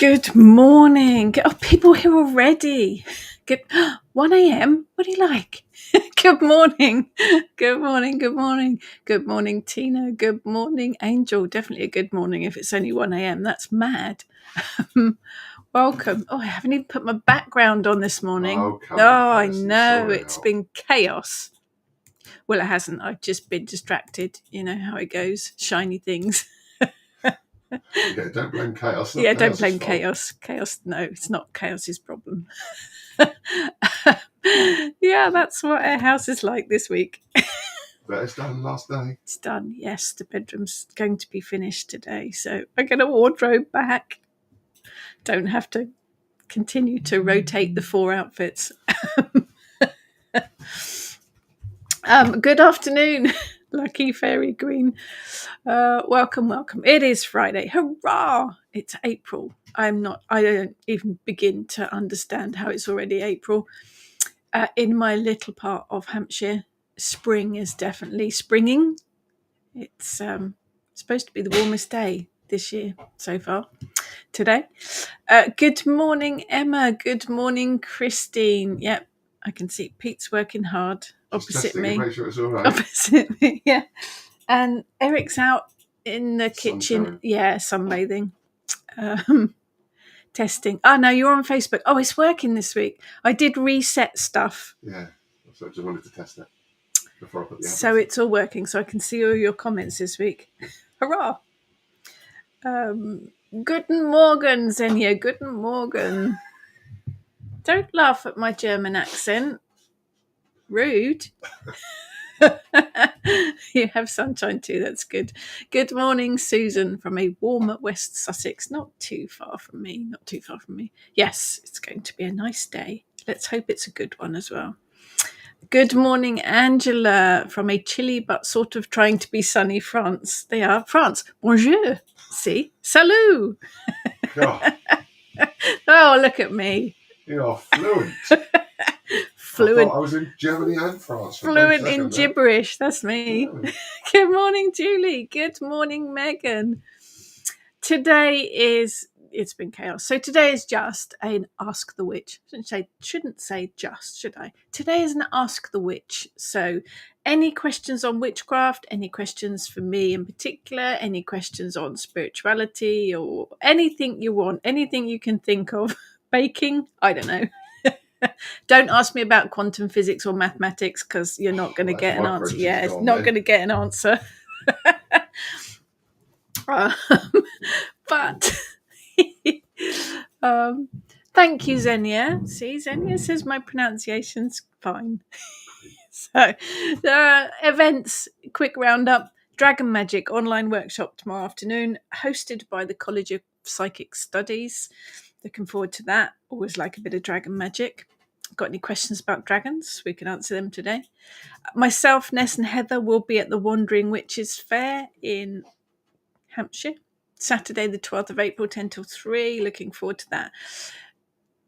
Good morning. Oh, people here already. Good 1 a.m. What do you like? Good morning. Good morning. Good morning. Good morning, Tina. Good morning, Angel. Definitely a good morning if it's only 1 a.m. That's mad. Welcome. Oh, I haven't even put my background on this morning. Oh, come on, I Patterson, know. sort it It's out. been chaos. Well, it hasn't. I've just been distracted. You know how it goes. Shiny things. Yeah, don't blame chaos. Yeah, don't blame fault. chaos. Chaos, no, it's not chaos's problem. Yeah, that's what our house is like this week. But it's done last day. It's done. Yes, the bedroom's going to be finished today. So I get a wardrobe back. Don't have to continue to rotate the 4 outfits. Good afternoon, Lucky Fairy Green. Welcome. It is Friday. Hurrah! It's April. I don't even begin to understand how it's already April. In my little part of Hampshire, spring is definitely springing. It's supposed to be the warmest day this year so far. Today. Good morning, Emma. Good morning, Christine. Yep, I can see Pete's working hard opposite me. Make sure it's all right. Opposite me, yeah. And Eric's out in the kitchen. Sunshine. Yeah, sunbathing. Testing. Oh, no, you're on Facebook. Oh, it's working this week. I did reset stuff. Yeah, so I just wanted to test it before I put the app. So it's all working, so I can see all your comments this week. Hurrah! Guten Morgen, Xenia. Guten Morgen. Don't laugh at my German accent. Rude. You have sunshine too, that's good. Good morning, Susan, from a warm West Sussex. Not too far from me. Yes, it's going to be a nice day. Let's hope it's a good one as well. Good morning, Angela, from a chilly but sort of trying to be sunny France. They are France. Bonjour. See? Salut. Oh, look at me. You are fluent. Fluent. I was in Germany and France. Fluent in gibberish. That's me. Yeah. Good morning, Julie. Good morning, Megan. It's been chaos. So today is just an Ask the Witch. Shouldn't say just, should I? Today is an Ask the Witch. So any questions on witchcraft, any questions for me in particular, any questions on spirituality or anything you want, anything you can think of. Baking, I don't know. Don't ask me about quantum physics or mathematics because you're not going to get an answer. Yeah, it's not going to get an answer. But thank you, Xenia. See, Xenia says my pronunciation's fine. So, events, quick roundup. Dragon Magic online workshop tomorrow afternoon, hosted by the College of Psychic Studies. Looking forward to that. Always like a bit of dragon magic. Got any questions about dragons? We can answer them today. Myself, Ness and Heather will be at the Wandering Witches Fair in Hampshire, Saturday the 12th of April, 10 till 3. Looking forward to that.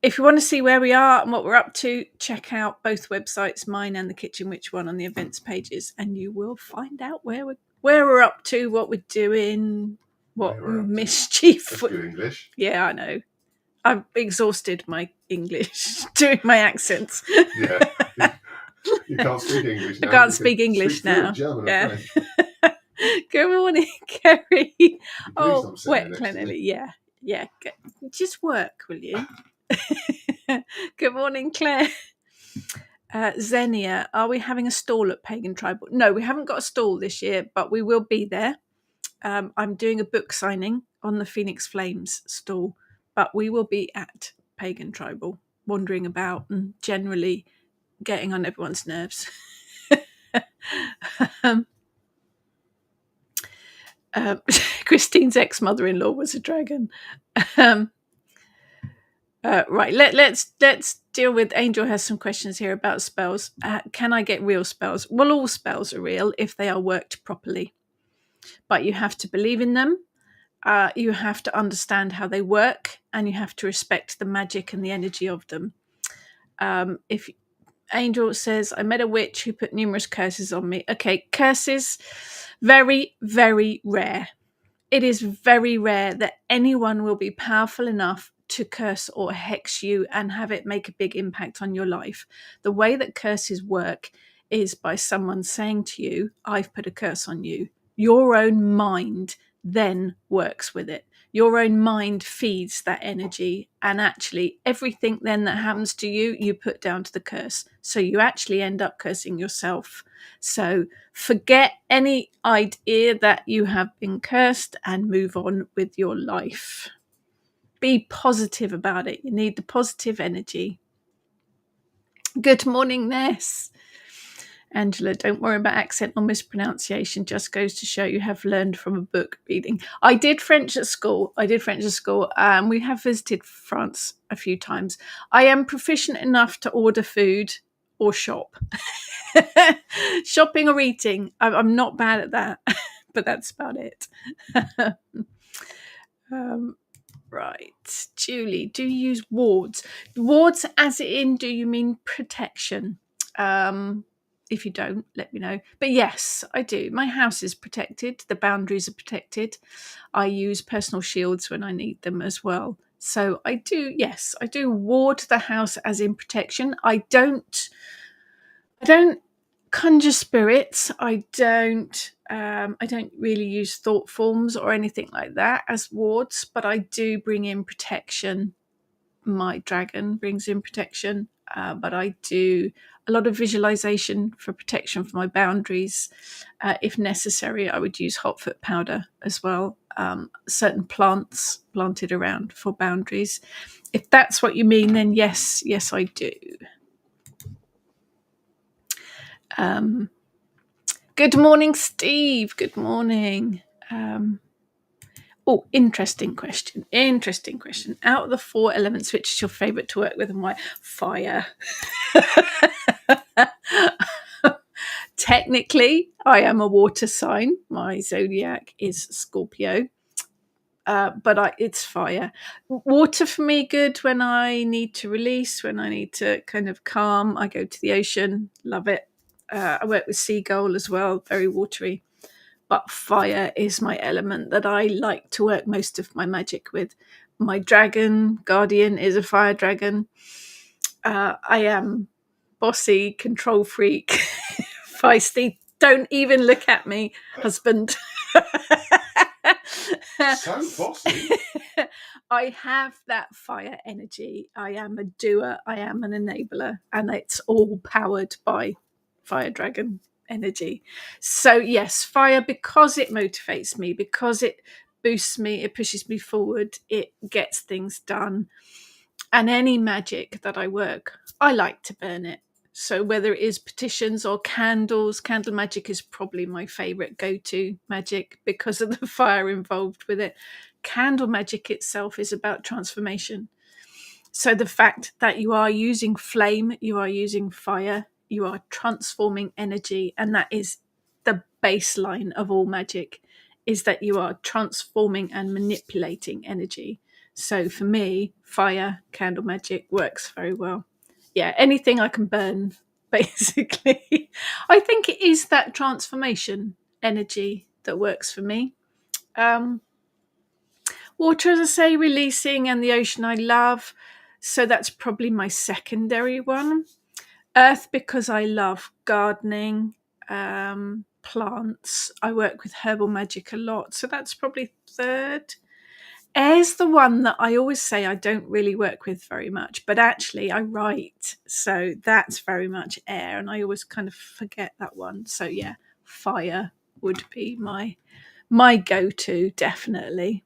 If you want to see where we are and what we're up to, check out both websites, mine and the Kitchen Witch one, on the events pages, and you will find out where we're up to, what we're doing, what mischief. That's good English. Yeah, I know. I've exhausted my English doing my accents. Yeah. You can't speak English now. I can't speak English now. German, yeah. Good morning, Kerry. Oh, wet cleanly. Yeah. Just work, will you? Good morning, Claire. Xenia, are we having a stall at Pagan Tribal? No, we haven't got a stall this year, but we will be there. I'm doing a book signing on the Phoenix Flames stall, but we will be at Pagan Tribal, wandering about and generally getting on everyone's nerves. Christine's ex-mother-in-law was a dragon. Right, let's deal with. Angel has some questions here about spells. Can I get real spells? Well, all spells are real if they are worked properly, but you have to believe in them. You have to understand how they work, and you have to respect the magic and the energy of them. If Angel says, I met a witch who put numerous curses on me. Okay, curses, very, very rare. it is very rare that anyone will be powerful enough to curse or hex you and have it make a big impact on your life. The way that curses work is by someone saying to you, I've put a curse on you. Your own mind then works with it. Your own mind feeds that energy, and actually everything then that happens to you, you put down to the curse. So you actually end up cursing yourself. So forget any idea that you have been cursed and move on with your life. Be positive about it. You need the positive energy. Good morning, Ness. Angela, don't worry about accent or mispronunciation. Just goes to show you have learned from a book reading. I did French at school. We have visited France a few times. I am proficient enough to order food or shop. Shopping or eating. I'm not bad at that, but that's about it. Right. Julie, do you use wards? Wards as in, do you mean protection? If you don't, let me know. But yes, I do. My house is protected. The boundaries are protected. I use personal shields when I need them as well. So I do, yes, I do ward the house as in protection. I don't conjure spirits. I don't really use thought forms or anything like that as wards, but I do bring in protection. My dragon brings in protection, but I do a lot of visualization for protection for my boundaries. If necessary, I would use hot foot powder as well. Certain plants planted around for boundaries. If that's what you mean, then yes, I do. Good morning, Steve. Good morning. Interesting question. Out of the 4 elements, which is your favorite to work with and why? Fire. Technically, I am a water sign. My zodiac is Scorpio. But it's fire. Water for me, good when I need to release, when I need to kind of calm. I go to the ocean. Love it. I work with seagull as well. Very watery. But fire is my element that I like to work most of my magic with. My dragon guardian is a fire dragon. I am bossy, control freak, feisty. Don't even look at me, husband. So bossy. I have that fire energy. I am a doer. I am an enabler. And it's all powered by fire dragon energy. So yes, fire, because it motivates me, because it boosts me, it pushes me forward, it gets things done. And any magic that I work, I like to burn it. So whether it is petitions or candles, candle magic is probably my favorite go-to magic because of the fire involved with it. Candle magic itself is about transformation. So the fact that you are using flame, you are using fire, you are transforming energy, and that is the baseline of all magic, is that you are transforming and manipulating energy. So for me, fire, candle magic works very well. Yeah, anything I can burn, basically. I think it is that transformation energy that works for me. Water, as I say, releasing, and the ocean I love. So that's probably my secondary one. Earth, because I love gardening, plants. I work with herbal magic a lot. So that's probably third. Air's the one that I always say I don't really work with very much, but actually I write. So that's very much air, and I always kind of forget that one. So yeah, fire would be my go-to, definitely.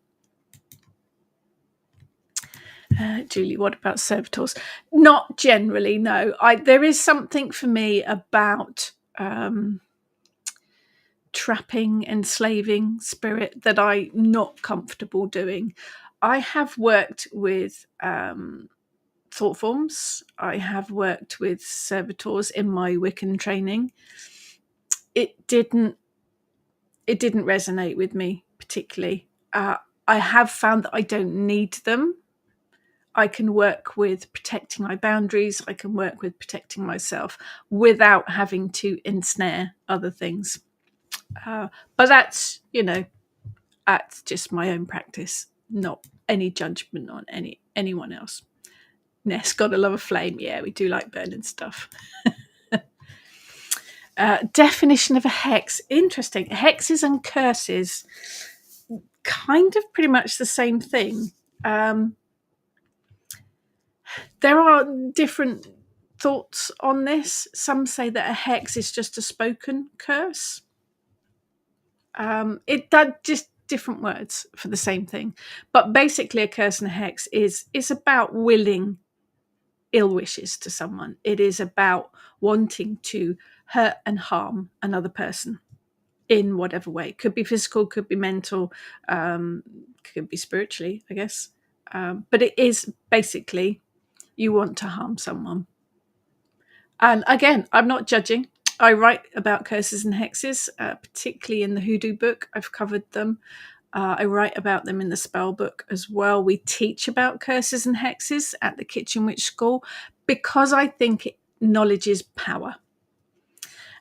Julie, what about servitors? Not generally, no. There is something for me about trapping, enslaving spirit that I'm not comfortable doing. I have worked with thought forms. I have worked with servitors in my Wiccan training. It didn't resonate with me particularly. I have found that I don't need them. I can work with protecting my boundaries. I can work with protecting myself without having to ensnare other things. But that's, That's just my own practice, not any judgment on anyone else. Ness, gotta love a flame. Yeah, we do like burning stuff. Definition of a hex. Interesting. Hexes and curses, kind of pretty much the same thing. There are different thoughts on this. Some say that a hex is just a spoken curse. It does just different words for the same thing. But basically a curse and a hex is about willing ill wishes to someone. It is about wanting to hurt and harm another person in whatever way. Could be physical, could be mental, could be spiritually, I guess. But it is basically you want to harm someone. And again, I'm not judging. I write about curses and hexes, particularly in the Hoodoo book. I've covered them. I write about them in the spell book as well. We teach about curses and hexes at the Kitchen Witch School because I think knowledge is power.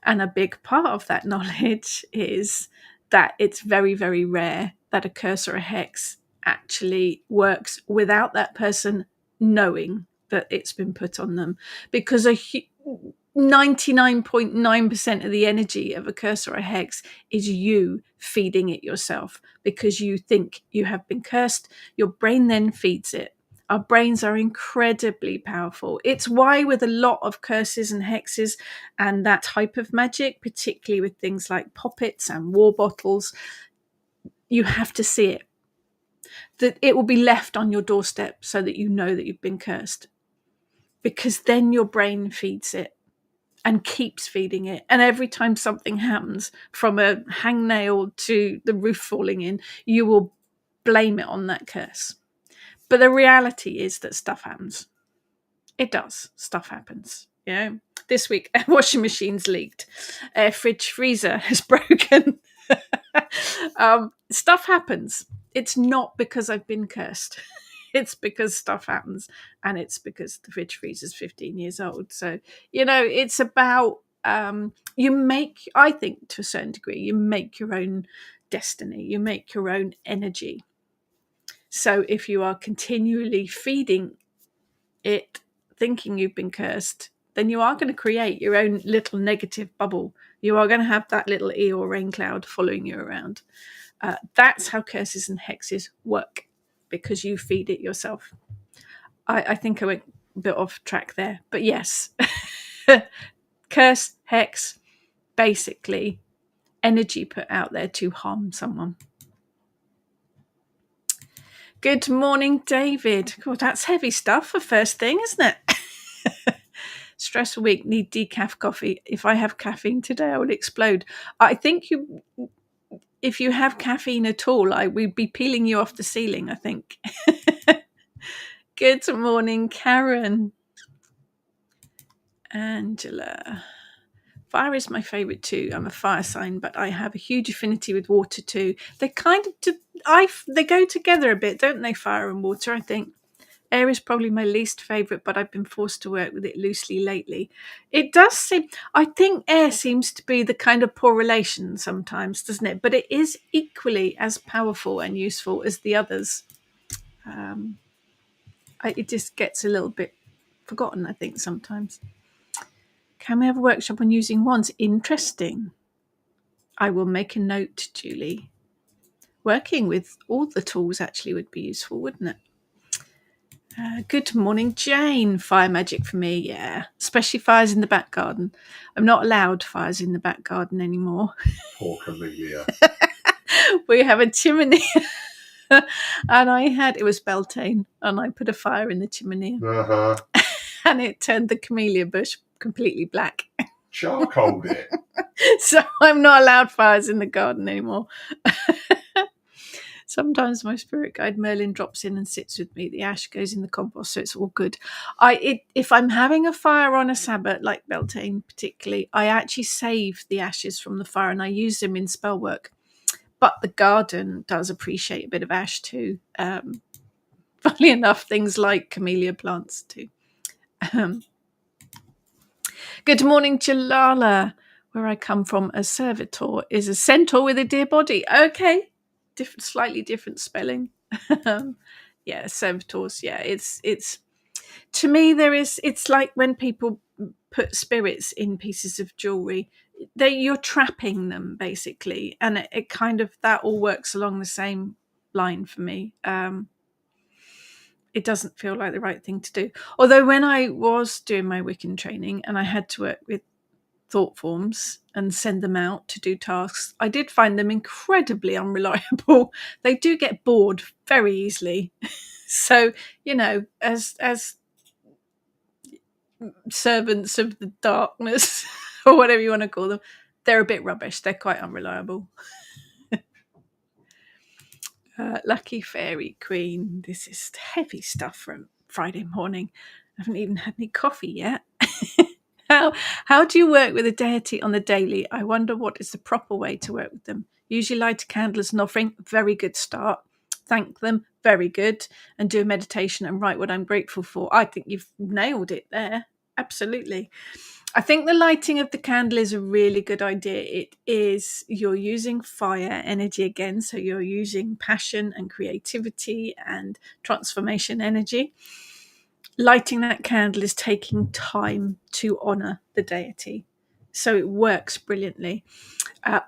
And a big part of that knowledge is that it's very, very rare that a curse or a hex actually works without that person knowing that it's been put on them, because 99.9% of the energy of a curse or a hex is you feeding it yourself because you think you have been cursed. Your brain then feeds it. Our brains are incredibly powerful. It's why with a lot of curses and hexes and that type of magic, particularly with things like poppets and war bottles, you have to see it. That it will be left on your doorstep so that you know that you've been cursed. Because then your brain feeds it and keeps feeding it. And every time something happens, from a hangnail to the roof falling in, you will blame it on that curse. But the reality is that stuff happens. It does. Stuff happens. You know, this week, washing machine's leaked. Fridge freezer has broken. Stuff happens. It's not because I've been cursed. It's because stuff happens, and it's because the fridge freezer's 15 years old. So, you know, it's about you make, I think to a certain degree, you make your own destiny, you make your own energy. So if you are continually feeding it, thinking you've been cursed, then you are going to create your own little negative bubble. You are going to have that little Eeyore rain cloud following you around. That's how curses and hexes work, because you feed it yourself. I think I went a bit off track there, but yes. Curse, hex, basically energy put out there to harm someone. Good morning, David. God, that's heavy stuff for first thing, isn't it? Stressful week, need decaf coffee. If I have caffeine today, I will explode. I think if you have caffeine at all, we'd be peeling you off the ceiling, I think. Good morning, Karen. Angela. Fire is my favourite too. I'm a fire sign, but I have a huge affinity with water too. They kind of they go together a bit, don't they? Fire and water, I think. Air is probably my least favourite, but I've been forced to work with it loosely lately. It does seem, I think air seems to be the kind of poor relation sometimes, doesn't it? But it is equally as powerful and useful as the others. It just gets a little bit forgotten, I think, sometimes. Can we have a workshop on using wands? Interesting. I will make a note, Julie. Working with all the tools actually would be useful, wouldn't it? Good morning, Jane. Fire magic for me, yeah. Especially fires in the back garden. I'm not allowed fires in the back garden anymore. Poor Camellia. We have a chimney. And it was Beltane, and I put a fire in the chimney. Uh-huh. And it turned the camellia bush completely black. Charcoaled it. So I'm not allowed fires in the garden anymore. Sometimes my spirit guide Merlin drops in and sits with me. The ash goes in the compost, so it's all good. If I'm having a fire on a Sabbath, like Beltane particularly, I actually save the ashes from the fire and I use them in spell work. But the garden does appreciate a bit of ash too. Funnily enough, things like camellia plants too. Good morning, Jalala. Where I come from, a servitor is a centaur with a deer body. Okay. slightly different spelling. Yeah, servitors. Yeah, it's to me it's like when people put spirits in pieces of jewelry. You're trapping them basically, and it kind of, that all works along the same line for me. It doesn't feel like the right thing to do. Although when I was doing my Wiccan training and I had to work with thought forms and send them out to do tasks, I did find them incredibly unreliable. They do get bored very easily. So, as servants of the darkness, or whatever you want to call them, they're a bit rubbish. They're quite unreliable. Lucky Fairy Queen. This is heavy stuff from Friday morning. I haven't even had any coffee yet. How do you work with a deity on the daily? I wonder what is the proper way to work with them. Usually light a candle as an offering. Very good start. Thank them. Very good. And do a meditation and write what I'm grateful for. I think you've nailed it there. Absolutely. I think the lighting of the candle is a really good idea. It is, you're using fire energy again. So you're using passion and creativity and transformation energy. Lighting that candle is taking time to honor the deity. So it works brilliantly.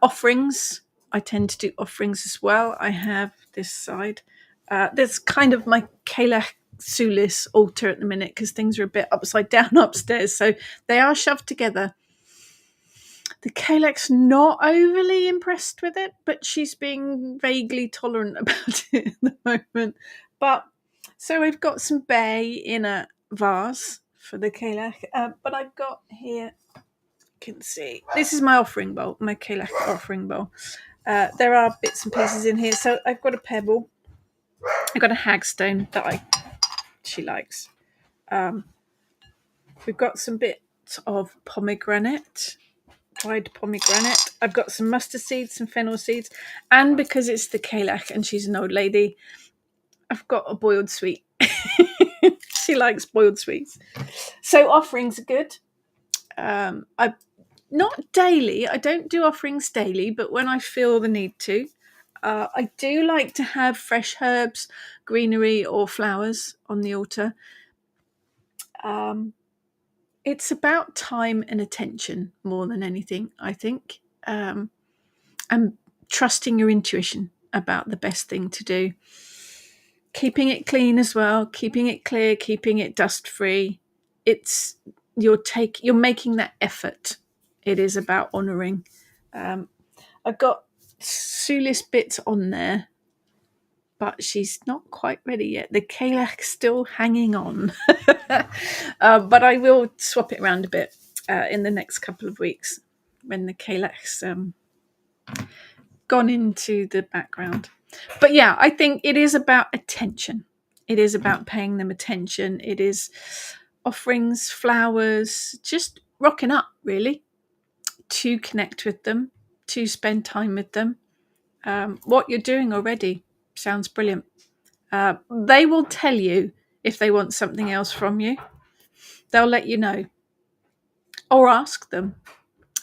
Offerings. I tend to do offerings as well. I have this side. There's kind of my Kalech Sulis altar at the minute because things are a bit upside down upstairs. So they are shoved together. The Kalech's not overly impressed with it, but she's being vaguely tolerant about it at the moment. But so we've got some bay in a vase for the Kalech. But I've got here, you can see, this is my offering bowl, my Kalech offering bowl. There are bits and pieces in here. So I've got a pebble. I've got a hagstone that she likes. We've got some bits of pomegranate, dried pomegranate. I've got some mustard seeds, some fennel seeds, and because it's the Kalech and she's an old lady, I've got a boiled sweet. She likes boiled sweets. So offerings are good. I not daily. I don't do offerings daily, but when I feel the need to, I do like to have fresh herbs, greenery, or flowers on the altar. It's about time and attention more than anything, I think, and trusting your intuition about the best thing to do. Keeping it clean as well, keeping it clear, keeping it dust free. You're making that effort. It is about honouring. I've got Sulis bits on there, but she's not quite ready yet. The Kalech's still hanging on. But I will swap it around a bit in the next couple of weeks when the Kalech's gone into the background. But yeah, I think it is about attention. It is about paying them attention. It is offerings, flowers, just rocking up, really, to connect with them, to spend time with them. What you're doing already sounds brilliant. They will tell you if they want something else from you. They'll let you know. Or ask them.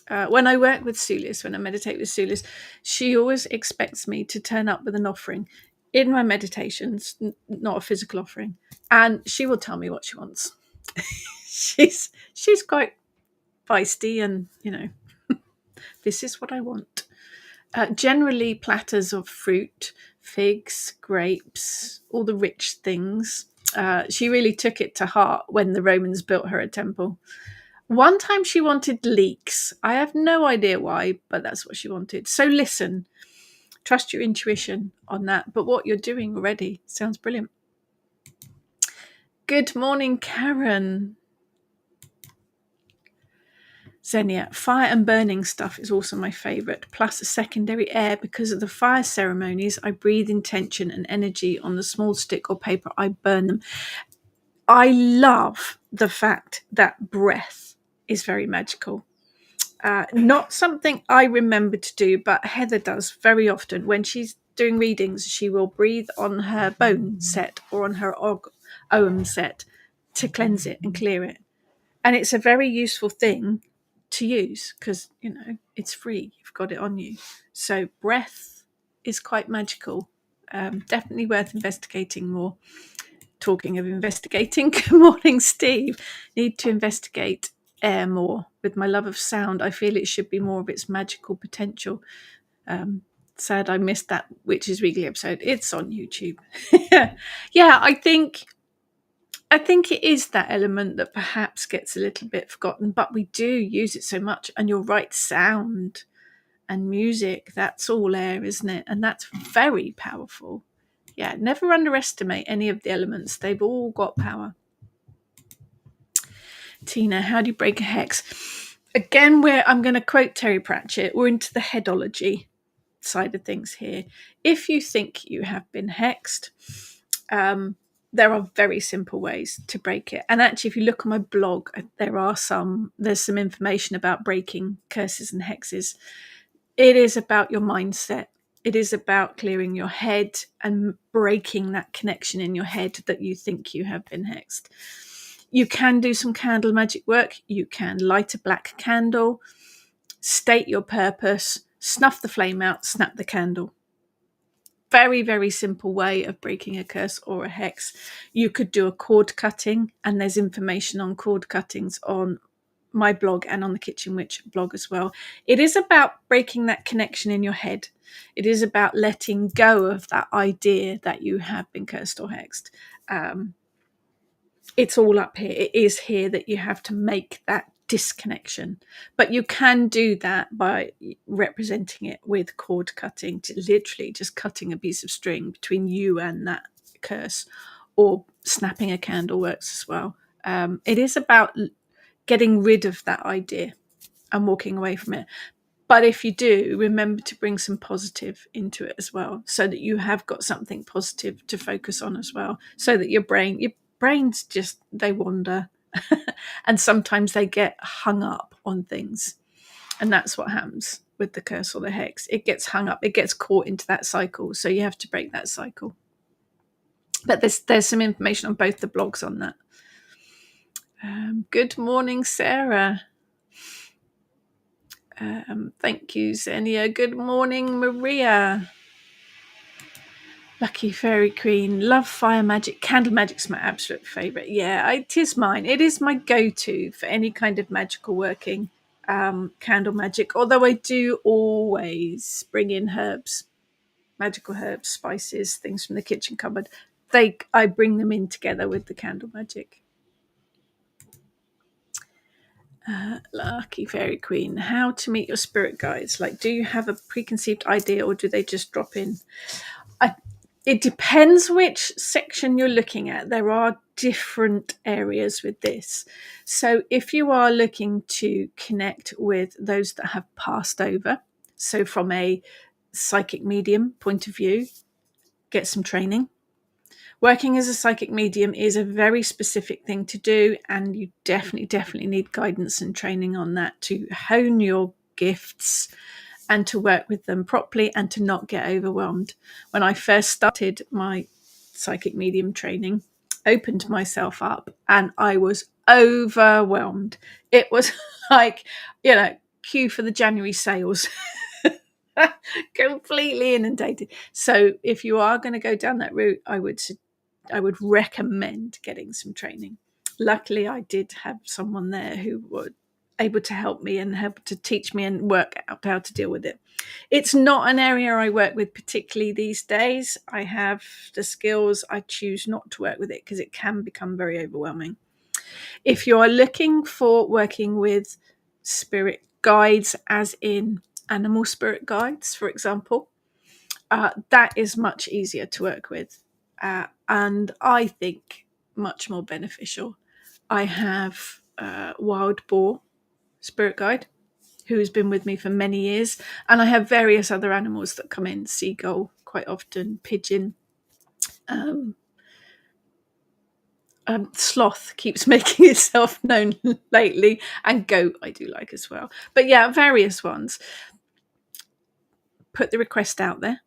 When I work with Sulis, when I meditate with Sulis, she always expects me to turn up with an offering in my meditations, not a physical offering. And she will tell me what she wants. She's quite feisty and, this is what I want. Generally platters of fruit, figs, grapes, all the rich things. She really took it to heart when the Romans built her a temple. One time she wanted leeks. I have no idea why, but that's what she wanted. So listen, trust your intuition on that. But what you're doing already sounds brilliant. Good morning, Karen. Xenia, fire and burning stuff is also my favourite, plus a secondary air. Because of the fire ceremonies, I breathe intention and energy on the small stick or paper. I burn them. I love the fact that breath is very magical. Not something I remember to do, but Heather does very often. When she's doing readings, she will breathe on her bone set or on her Ogham set to cleanse it and clear it. And it's a very useful thing to use because, it's free. You've got it on you. So breath is quite magical. Definitely worth investigating more. Talking of investigating, good morning, Steve. Need to investigate air more. With my love of sound, I feel it should be more of its magical potential. Sad I missed that Witches Weekly episode. It's on YouTube. Yeah, I think it is that element that perhaps gets a little bit forgotten, but we do use it so much. And you're right, sound and music, that's all air, isn't it? And that's very powerful. Yeah, never underestimate any of the elements. They've all got power. Tina, how do you break a hex? Again, I'm going to quote Terry Pratchett. We're into the headology side of things here. If you think you have been hexed, there are very simple ways to break it. And actually, if you look on my blog, there's some information about breaking curses and hexes. It is about your mindset. It is about clearing your head and breaking that connection in your head that you think you have been hexed. You can do some candle magic work. You can light a black candle, state your purpose, snuff the flame out, snap the candle. Very, very simple way of breaking a curse or a hex. You could do a cord cutting, and there's information on cord cuttings on my blog and on the Kitchen Witch blog as well. It is about breaking that connection in your head. It is about letting go of that idea that you have been cursed or hexed. It's all up here. It is here that you have to make that disconnection. But you can do that by representing it with cord cutting, literally just cutting a piece of string between you and that curse, or snapping a candle works as well. It is about getting rid of that idea and walking away from it. But if you do, remember to bring some positive into it as well, so that you have got something positive to focus on as well, so that your brains just, they wander and sometimes they get hung up on things. And that's what happens with the curse or the hex. It gets hung up, it gets caught into that cycle. So you have to break that cycle. But there's some information on both the blogs on that. Good morning, Sarah. Thank you, Xenia. Good morning, Maria. Lucky Fairy Queen. Love fire magic. Candle magic's my absolute favourite. Yeah, it is mine. It is my go-to for any kind of magical working. Candle magic. Although I do always bring in herbs, magical herbs, spices, things from the kitchen cupboard. I bring them in together with the candle magic. Lucky Fairy Queen. How to meet your spirit guides? Like, do you have a preconceived idea, or do they just drop in? It depends which section you're looking at. There are different areas with this. So if you are looking to connect with those that have passed over, so from a psychic medium point of view, get some training. Working as a psychic medium is a very specific thing to do, and you definitely need guidance and training on that to hone your gifts and to work with them properly and to not get overwhelmed. When I first started my psychic medium training, opened myself up, and I was overwhelmed. It was like, queue for the January sales. Completely inundated. So if you are going to go down that route, I would recommend getting some training. Luckily, I did have someone there who was able to help me and help to teach me and work out how to deal with it. It's not an area I work with particularly these days. I have the skills. I choose not to work with it because it can become very overwhelming. If you are looking for working with spirit guides, as in animal spirit guides, for example, that is much easier to work with. And I think much more beneficial. I have Wild Boar Spirit Guide, who has been with me for many years, and I have various other animals that come in. Seagull quite often, pigeon, sloth keeps making itself known lately, and goat I do like as well. But yeah, various ones. Put the request out there.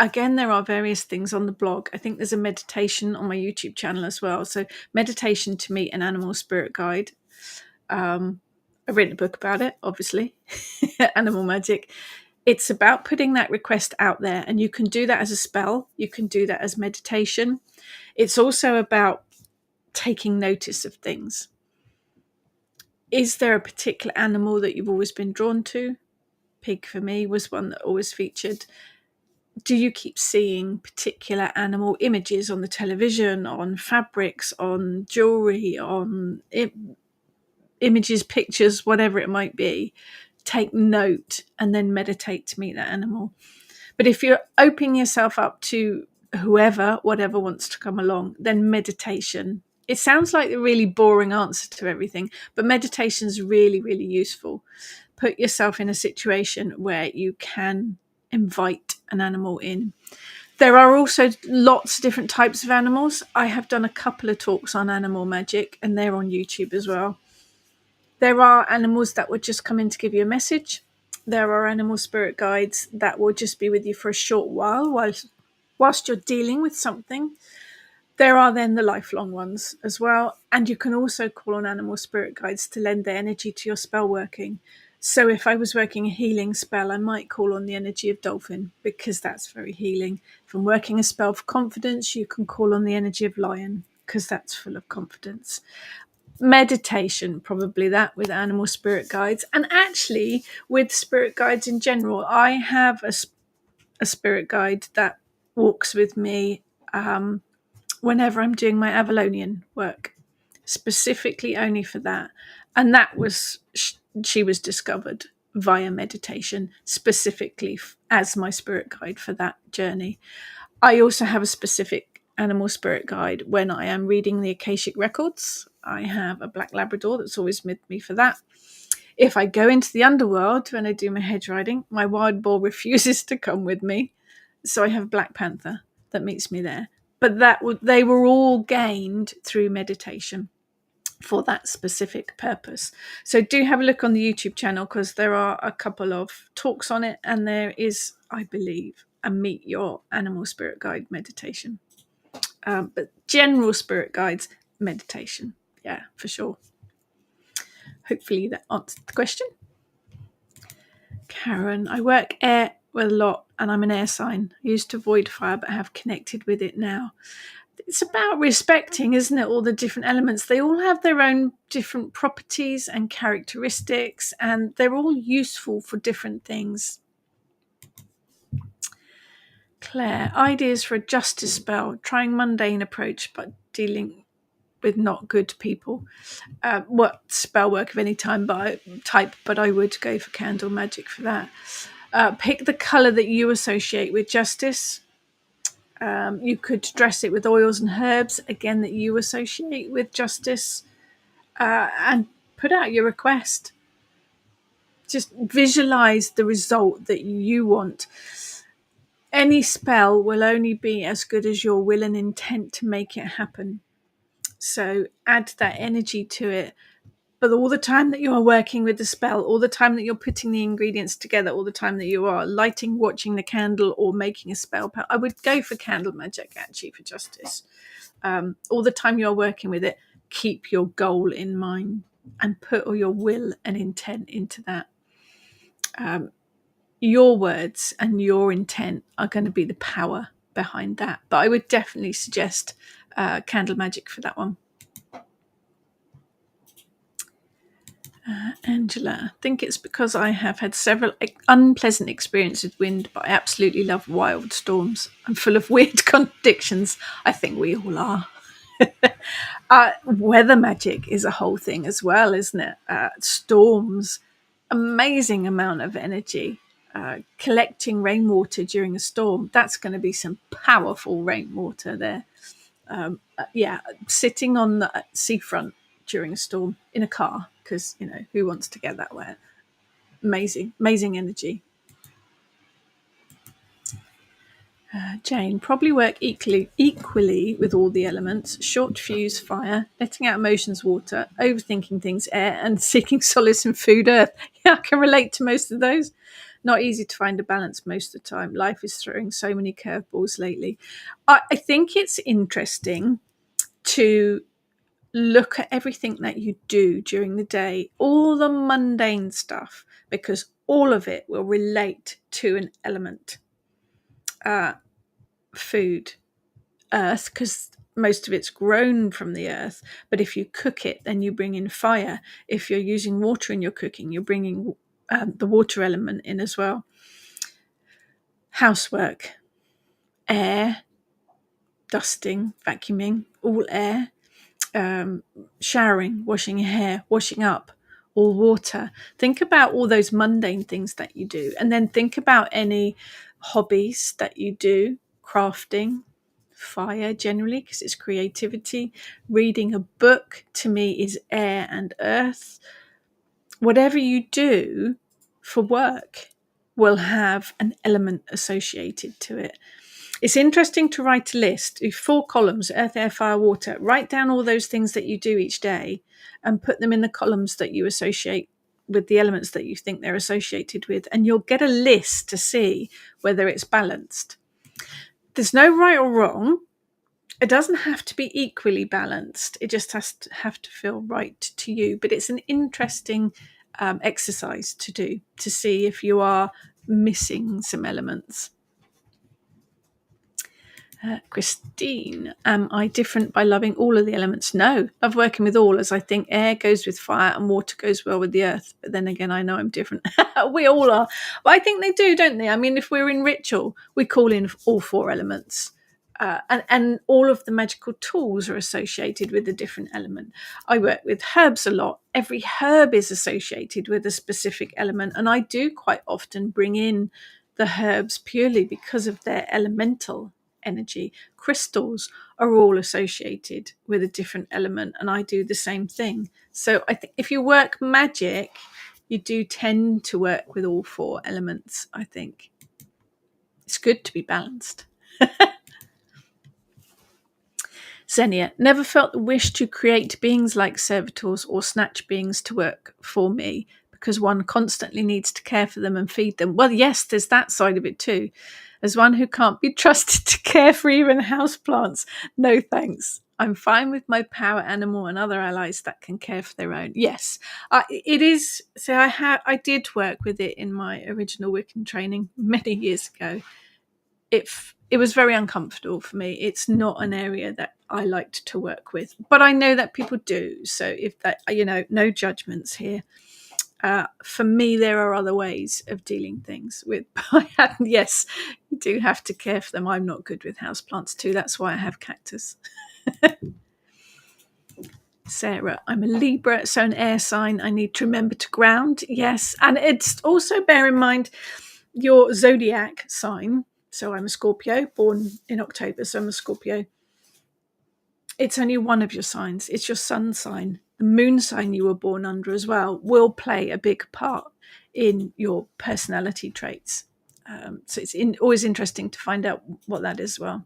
Again, there are various things on the blog. I think there's a meditation on my YouTube channel as well. So meditation to meet an animal spirit guide. I've written a book about it, obviously. Animal magic. it's about putting that request out there, and you can do that as a spell. You can do that as meditation. It's also about taking notice of things. Is there a particular animal that you've always been drawn to? Pig for me was one that always featured. Do you keep seeing particular animal images on the television, on fabrics, on jewelry, on images, pictures, whatever it might be? Take note and then meditate to meet that animal. But if you're opening yourself up to whoever, whatever wants to come along, then meditation. It sounds like a really boring answer to everything, but meditation is really, really useful. Put yourself in a situation where you can invite an animal in. There are also lots of different types of animals. I have done a couple of talks on animal magic, and they're on YouTube as well. There are animals that would just come in to give you a message. There are animal spirit guides that will just be with you for a short while whilst you're dealing with something. There are then the lifelong ones as well. And you can also call on animal spirit guides to lend their energy to your spell working. So if I was working a healing spell, I might call on the energy of dolphin, because that's very healing. If I'm working a spell for confidence, you can call on the energy of lion, because that's full of confidence. Meditation, probably that, with animal spirit guides. And actually with spirit guides in general, I have a spirit guide that walks with me whenever I'm doing my Avalonian work, specifically only for that. And that was, she was discovered via meditation, specifically as my spirit guide for that journey. I also have a specific animal spirit guide when I am reading the Akashic records. I have a black Labrador that's always with me for that. If I go into the underworld when I do my hedge riding, my wild boar refuses to come with me. So I have a black panther that meets me there. But they were all gained through meditation for that specific purpose. So do have a look on the YouTube channel, because there are a couple of talks on it, and there is, I believe, a meet your animal spirit guide meditation. But general spirit guides, meditation. Yeah, for sure. Hopefully that answered the question. Karen, I work air with a lot, and I'm an air sign. I used to avoid fire, but have connected with it now. It's about respecting, isn't it, all the different elements. They all have their own different properties and characteristics, and they're all useful for different things. Claire, ideas for a justice spell, trying mundane approach but dealing with not good people. What spell work of any type, but I would go for candle magic for that. Pick the colour that you associate with justice. You could dress it with oils and herbs, again, that you associate with justice, and put out your request. Just visualize the result that you want. Any spell will only be as good as your will and intent to make it happen. So add that energy to it. But all the time that you are working with the spell, all the time that you're putting the ingredients together, all the time that you are lighting, watching the candle, or making a spell, I would go for candle magic actually for justice. All the time you're working with it, keep your goal in mind and put all your will and intent into that. Your words and your intent are going to be the power behind that. But I would definitely suggest candle magic for that one. Angela, I think it's because I have had several unpleasant experiences with wind, but I absolutely love wild storms. I'm full of weird contradictions. I think we all are. Weather magic is a whole thing as well, isn't it? Storms, amazing amount of energy. Collecting rainwater during a storm, that's going to be some powerful rainwater there. Sitting on the seafront during a storm in a car, because who wants to get that wet? Amazing energy. Jane, probably work equally with all the elements. Short fuse, fire, letting out emotions, water, overthinking things, air, and seeking solace in food, earth. Yeah, I can relate to most of those. Not easy to find a balance most of the time. Life is throwing so many curveballs lately. I think it's interesting to look at everything that you do during the day, all the mundane stuff, because all of it will relate to an element. Food, earth, because most of it's grown from the earth. But if you cook it, then you bring in fire. If you're using water in your cooking, you're bringing the water element in as well. Housework, air, dusting, vacuuming, all air. Showering, washing your hair, washing up, all water. Think about all those mundane things that you do, and then think about any hobbies that you do. Crafting, fire generally, because it's creativity. Reading a book to me is air and earth. Whatever you do for work will have an element associated to it. It's interesting to write a list, 4 columns, earth, air, fire, water. Write down all those things that you do each day and put them in the columns that you associate with the elements that you think they're associated with. And you'll get a list to see whether it's balanced. There's no right or wrong. It doesn't have to be equally balanced. It just has to have to feel right to you. But it's an interesting exercise to do to see if you are missing some elements. Christine, am I different by loving all of the elements? No, love working with all, as I think air goes with fire and water goes well with the earth. But then again, I know I'm different. We all are. But I think they do, don't they? I mean, if we're in ritual, we call in all 4 elements. And all of the magical tools are associated with a different element. I work with herbs a lot. Every herb is associated with a specific element. And I do quite often bring in the herbs purely because of their elemental energy. Crystals are all associated with a different element, and I do the same thing. So I think if you work magic, you do tend to work with all 4 elements. I think it's good to be balanced. Xenia, never felt the wish to create beings like servitors or snatch beings to work for me, because one constantly needs to care for them and feed them. Well, yes, there's that side of it too. As one who can't be trusted to care for even houseplants, no thanks. I'm fine with my power animal and other allies that can care for their own. Yes, it is. So I did work with it in my original Wiccan training many years ago. It was very uncomfortable for me. It's not an area that I liked to work with, but I know that people do. So if that, no judgments here. For me, there are other ways of dealing things with. Yes, you do have to care for them. I'm not good with houseplants too. That's why I have cactus. Sarah, I'm a Libra, so an air sign. I need to remember to ground. Yes, and it's also bear in mind your zodiac sign. So I'm a Scorpio, born in October, so I'm a Scorpio. It's only one of your signs. It's your sun sign. The moon sign you were born under as well will play a big part in your personality traits. So it's always interesting to find out what that is as well.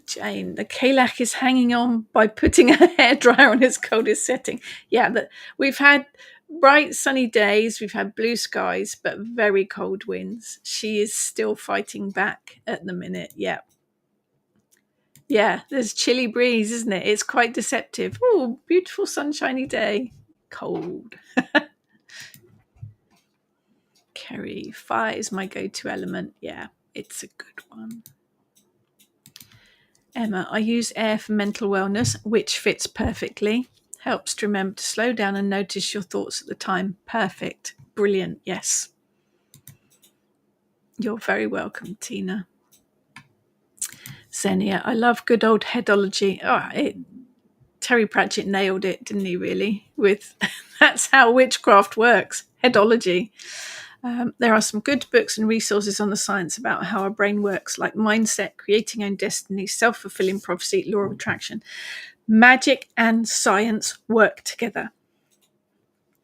Jane, the Kalak is hanging on by putting her hairdryer on its coldest setting. Yeah, we've had bright sunny days, we've had blue skies, but very cold winds. She is still fighting back at the minute. Yeah, there's chilly breeze, isn't it? It's quite deceptive. Oh, beautiful sunshiny day. Cold. Kerry, fire is my go-to element. Yeah, it's a good one. Emma, I use air for mental wellness, which fits perfectly. Helps to remember to slow down and notice your thoughts at the time. Perfect. Brilliant. Yes. You're very welcome, Tina. Xenia, I love good old headology. Terry Pratchett nailed it, didn't he, really? That's how witchcraft works. Headology. There are some good books and resources on the science about how our brain works, like mindset, creating own destiny, self-fulfilling prophecy, law of attraction. Magic and science work together.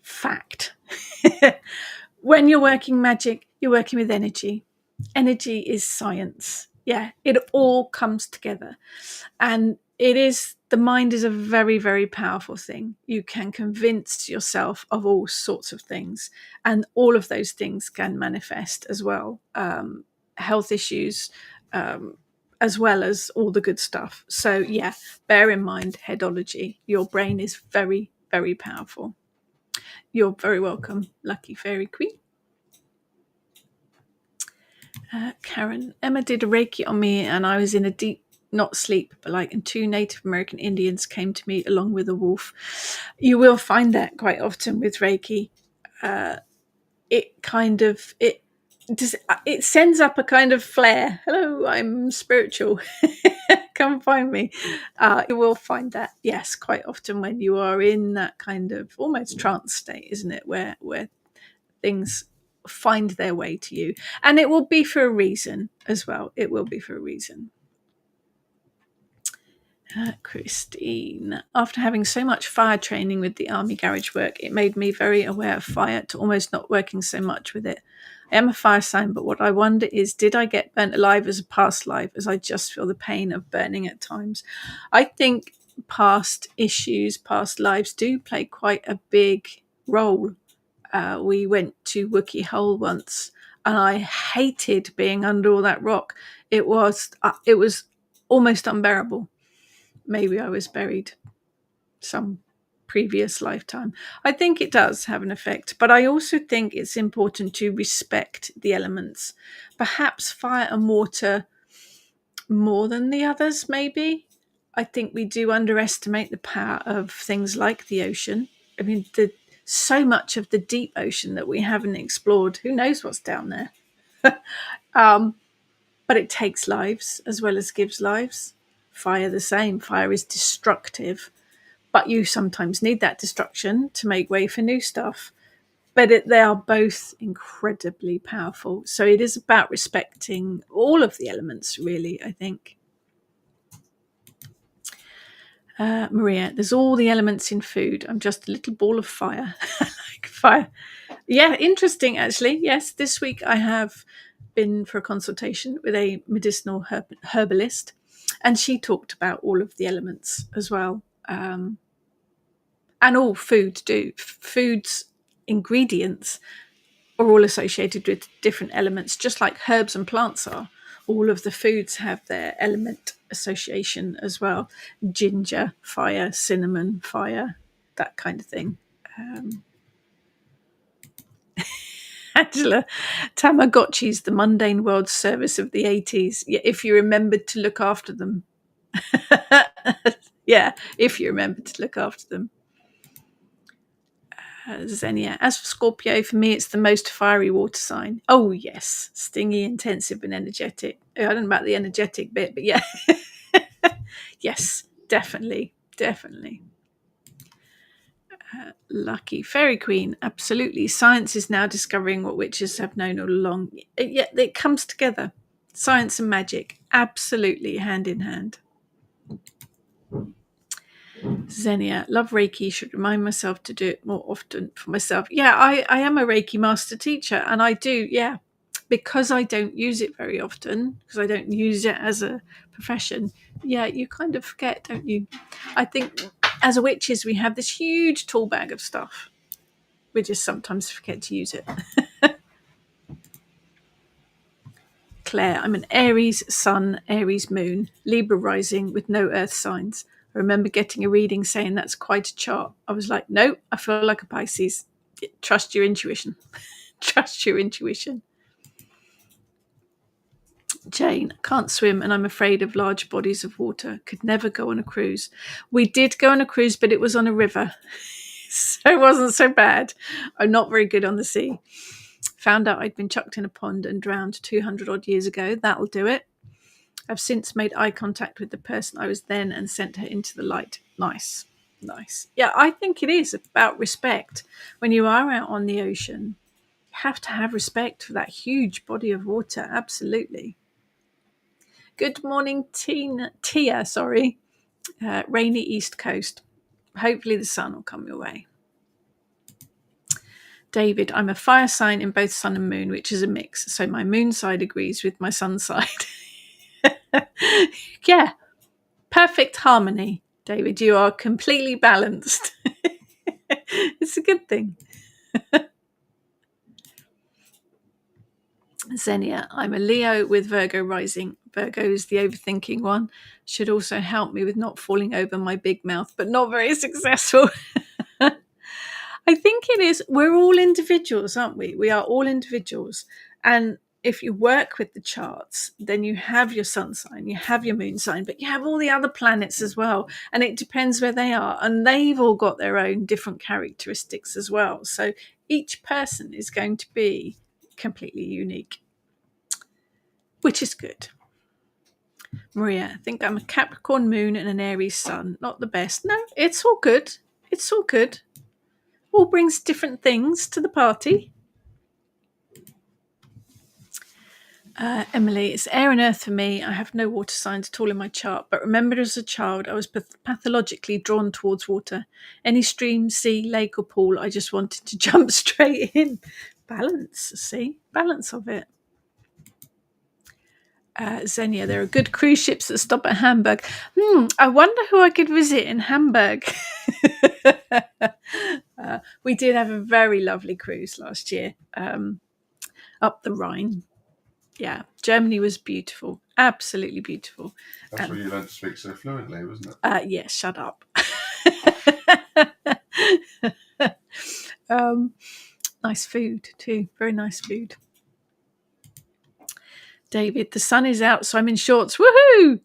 Fact. When you're working magic, you're working with energy. Energy is science. Yeah, it all comes together. And the mind is a very, very powerful thing. You can convince yourself of all sorts of things, and all of those things can manifest as well. Health issues, as well as all the good stuff. So yeah, bear in mind headology. Your brain is very, very powerful. You're very welcome, Lucky Fairy Queen. Karen, Emma did a Reiki on me and I was in a deep, not sleep, but and 2 Native American Indians came to me along with a wolf. You will find that quite often with Reiki. It sends up a kind of flare. Hello, I'm spiritual. Come find me. You will find that, yes, quite often when you are in that kind of almost trance state, isn't it, where things find their way to you, and it will be for a reason as well. It will be for a reason. Christine, after having so much fire training with the army garage work, it made me very aware of fire to almost not working so much with it. I am a fire sign, but what I wonder is, did I get burnt alive as a past life, as I just feel the pain of burning at times? I think past issues, past lives do play quite a big role. We went to Wookie Hole once, and I hated being under all that rock. It was almost unbearable. Maybe I was buried some previous lifetime. I think it does have an effect, but I also think it's important to respect the elements. Perhaps fire and water more than the others, maybe. I think we do underestimate the power of things like the ocean. I mean, so much of the deep ocean that we haven't explored. Who knows what's down there? But it takes lives as well as gives lives. Fire the same. Fire is destructive, but you sometimes need that destruction to make way for new stuff. But they are both incredibly powerful. So it is about respecting all of the elements, really, I think. Maria, there's all the elements in food. I'm just a little ball of fire. I like fire. Yeah, interesting, actually. Yes, this week I have been for a consultation with a medicinal herbalist, and she talked about all of the elements as well. And all food do. Food's ingredients are all associated with different elements, just like herbs and plants are. All of the foods have their element association as well. Ginger, fire, cinnamon, fire, that kind of thing. Angela, Tamagotchis, the mundane world service of the 80s. Yeah, if you remembered to look after them. Yeah, if you remembered to look after them. Xenia, as for Scorpio, for me, it's the most fiery water sign. Oh, yes. Stingy, intensive, and energetic. I don't know about the energetic bit, but yeah. Yes, definitely. Definitely. Lucky Fairy Queen, absolutely. Science is now discovering what witches have known all along. It comes together. Science and magic, absolutely hand in hand. Xenia, love Reiki. Should remind myself to do it more often for myself. Yeah, I am a Reiki master teacher, and I do, yeah, because I don't use it very often, because I don't use it as a profession. Yeah, you kind of forget, don't you? I think as witches, we have this huge tool bag of stuff. We just sometimes forget to use it. Claire, I'm an Aries sun, Aries moon, Libra rising with no earth signs. I remember getting a reading saying that's quite a chart. I was like, no, I feel like a Pisces. Trust your intuition. Trust your intuition. Jane, I can't swim and I'm afraid of large bodies of water. Could never go on a cruise. We did go on a cruise, but it was on a river. So it wasn't so bad. I'm not very good on the sea. Found out I'd been chucked in a pond and drowned 200 odd years ago. That'll do it. I've since made eye contact with the person I was then and sent her into the light. Nice. Yeah, I think it is about respect. When you are out on the ocean, you have to have respect for that huge body of water. Absolutely. Good morning, Tia. Rainy East Coast. Hopefully the sun will come your way. David, I'm a fire sign in both sun and moon, which is a mix. So my moon side agrees with my sun side. Yeah, perfect harmony, David. You are completely balanced. It's a good thing. Xenia, I'm a Leo with Virgo rising. Virgo is the overthinking one. Should also help me with not falling over my big mouth, but not very successful. I think it is. We're all individuals, aren't we? We are all individuals. And if you work with the charts, then you have your sun sign, you have your moon sign, but you have all the other planets as well. And it depends where they are. And they've all got their own different characteristics as well. So each person is going to be completely unique, which is good. Maria, I think I'm a Capricorn moon and an Aries sun. Not the best. No, it's all good. It's all good. All brings different things to the party. Emily, it's air and earth for me. I have no water signs at all in my chart, but remembered as a child I was pathologically drawn towards water. Any stream, sea, lake or pool, I just wanted to jump straight in. Balance, see? Balance of it. Xenia, there are good cruise ships that stop at Hamburg. I wonder who I could visit in Hamburg. We did have a very lovely cruise last year up the Rhine. Yeah, Germany was beautiful, absolutely beautiful. That's where you learned to speak so fluently, wasn't it? Yeah, shut up. Nice food too, very nice food. David, the sun is out, so I'm in shorts. Woohoo!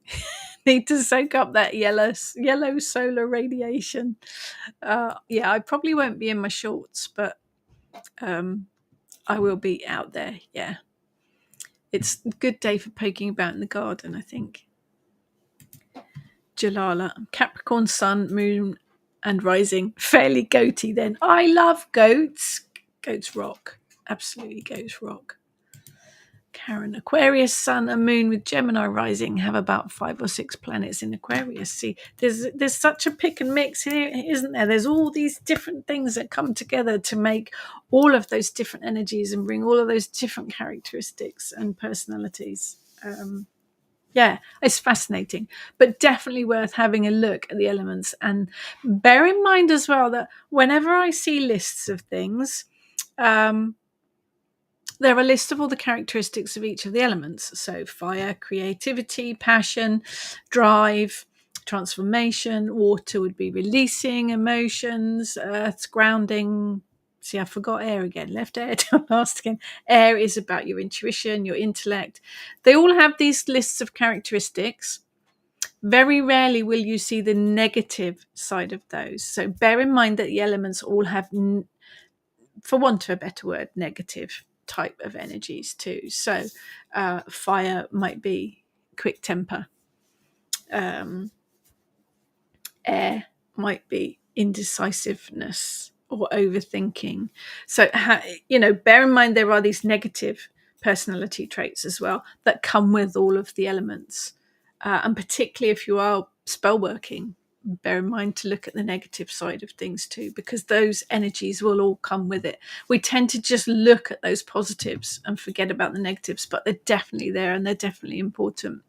Need to soak up that yellow solar radiation. Yeah, I probably won't be in my shorts, but I will be out there. Yeah, it's a good day for poking about in the garden, I think. Jalala, Capricorn sun, moon, and rising. Fairly goaty then. I love goats. Goats rock. Absolutely goats rock. Karen, Aquarius sun and moon with Gemini rising have about 5 or 6 planets in Aquarius. See, there's such a pick and mix here, isn't there? There's all these different things that come together to make all of those different energies and bring all of those different characteristics and personalities. Yeah, it's fascinating, but definitely worth having a look at the elements. And bear in mind as well that whenever I see lists of things, there are lists of all the characteristics of each of the elements. So fire, creativity, passion, drive, transformation. Water would be releasing emotions. Earth's grounding. See, I forgot air again. Left air down last again. Air is about your intuition, your intellect. They all have these lists of characteristics. Very rarely will you see the negative side of those. So bear in mind that the elements all have, for want of a better word, negative type of energies too. So fire might be quick temper. Air might be indecisiveness or overthinking. So, bear in mind there are these negative personality traits as well that come with all of the elements. And particularly if you are spell working, bear in mind to look at the negative side of things too, because those energies will all come with it. We tend to just look at those positives and forget about the negatives, but they're definitely there and they're definitely important.